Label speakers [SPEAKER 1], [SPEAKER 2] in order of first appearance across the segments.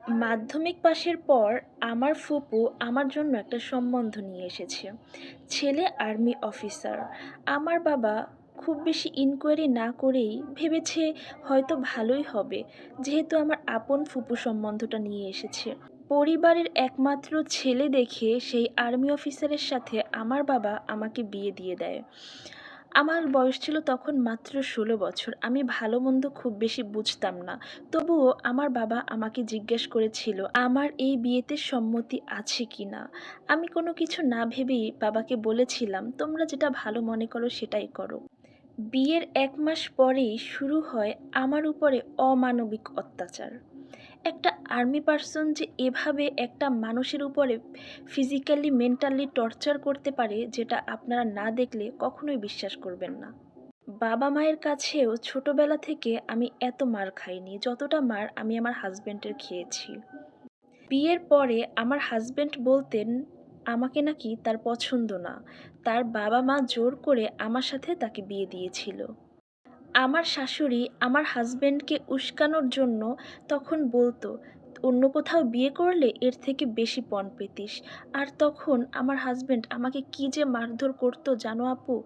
[SPEAKER 1] মাধ্যমিক পাশের পর আমার ফুপু আমার জন্য একটা সম্বন্ধ নিয়ে এসেছে। ছেলে আর্মি অফিসার। আমার বাবা খুব বেশি ইনকোয়ারি না করেই ভেবেছে হয়তো ভালোই হবে, যেহেতু আমার আপন ফুপু সম্বন্ধটা নিয়ে এসেছে। পরিবারের একমাত্র ছেলে দেখে সেই আর্মি অফিসারের সাথে আমার বাবা আমাকে বিয়ে দিয়ে দেয়। আমার বয়স ছিল তখন মাত্র ১৬ বছর। আমি ভালো মন্দ খুব বেশি বুঝতাম না। তবুও আমার বাবা আমাকে জিজ্ঞেস করেছিল আমার এই বিয়েতে সম্মতি আছে কিনা। আমি কোনো কিছু না ভেবেই বাবাকে বলেছিলাম, তোমরা যেটা ভালো মনে করো সেটাই করো। বিয়ের ১ মাস পরেই শুরু হয় আমার উপরে অমানবিক অত্যাচার। একটা আর্মি পারসন যে এভাবে একটা মানুষের উপরে ফিজিক্যালি মেন্টালি টর্চার করতে পারে, যেটা আপনারা না দেখলে কখনোই বিশ্বাস করবেন না। বাবা মায়ের কাছেও ছোটবেলা থেকে আমি এত মার খাইনি যতটা মার আমি আমার হাজবেন্ডের খেয়েছি। বিয়ের পরে আমার হাজবেন্ড বলতেন আমাকে নাকি তার পছন্দ না, তার বাবা মা জোর করে আমার সাথে তাকে বিয়ে দিয়েছিল। আমার শাশুড়ি আমার হাজবেন্ডকে উস্কানোর জন্য তখন বলতো, অন্য কোথাও বিয়ে করলে এর থেকে বেশি পণ পেতিস। আর তখন আমার হাজবেন্ড আমাকে কি যে মারধর করতো জানো আপু।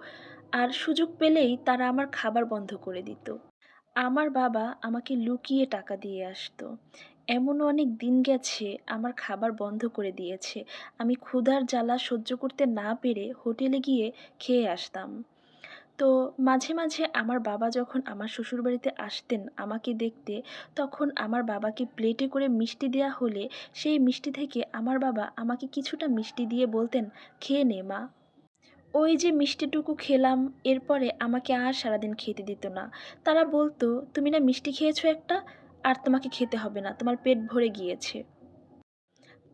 [SPEAKER 1] আর সুযোগ পেলেই তারা আমার খাবার বন্ধ করে দিত। আমার বাবা আমাকে লুকিয়ে টাকা দিয়ে আসতো। এমনও অনেক দিন গেছে আমার খাবার বন্ধ করে দিয়েছে। আমি ক্ষুধার জ্বালা সহ্য করতে না পেরে হোটেলে গিয়ে খেয়ে আসতাম। তো মাঝে, মাঝে আমার বাবা যখন আমার শ্বশুরবাড়িতে আসতেন আমাকে দেখতে, তখন আমার বাবাকে প্লেটে করে মিষ্টি দেয়া হলে সেই মিষ্টি থেকে আমার বাবা আমাকে কিছুটা মিষ্টি দিয়ে বলতেন, "খেয়ে নে মা।" ওই যে মিষ্টিটুকু খেলাম, এরপরে আমাকে আর সারাদিন খেতে দিত না। তারা বলতো, "তুমি না মিষ্টি খেয়েছো একটা, আর তোমাকে খেতে হবে না, তোমার পেট ভরে গিয়েছে।"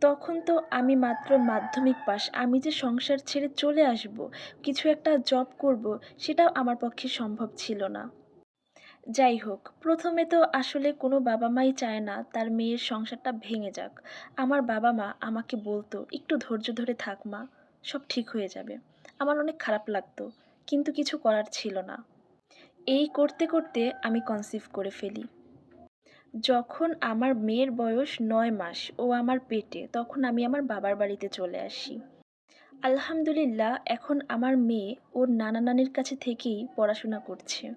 [SPEAKER 1] তখন তো আমি মাত্র মাধ্যমিক পাস। আমি যে সংসার ছেড়ে চলে আসব, কিছু একটা জব করব, সেটাও আমার পক্ষে সম্ভব ছিল না। যাই হোক, ১ম এ তো আসলে কোনো বাবা-মাই চায় না তার মেয়ের সংসারটা ভেঙে যাক। আমার বাবা-মা আমাকে বলত, "একটু ধৈর্য ধরে থাক মা, সব ঠিক হয়ে যাবে।" আমার অনেক খারাপ লাগতো, কিন্তু কিছু করার ছিল না। এই করতে, করতে আমি কনসিভ করে ফেলি। যখন আমার মেয়ের বয়স ৯ মাস, ও আমার পেটে, তখন আমি আমার বাবার বাড়িতে চলে আসি। আলহামদুলিল্লাহ এখন আমার মেয়ে ওর নানা-নানির কাছে থেকেই পড়াশোনা করছে।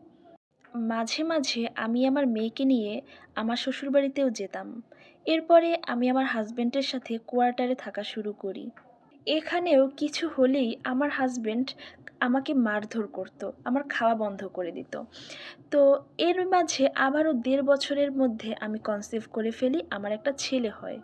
[SPEAKER 1] মাঝে, মাঝে আমি আমার মেয়েকে নিয়ে আমার শ্বশুরবাড়িতেও যেতাম। এরপরে আমি আমার হাসব্যান্ডের সাথে কোয়ার্টারে থাকা শুরু করি। এখানেও কিছু হলেই আমার হাসব্যান্ড আমাকে মারধর করত, আমার খাওয়া বন্ধ করে দিত। তো এর মাঝে আবারও ১.৫ বছরের মধ্যে আমি কনসিভ করে ফেলি, আমার একটা ছেলে হয়।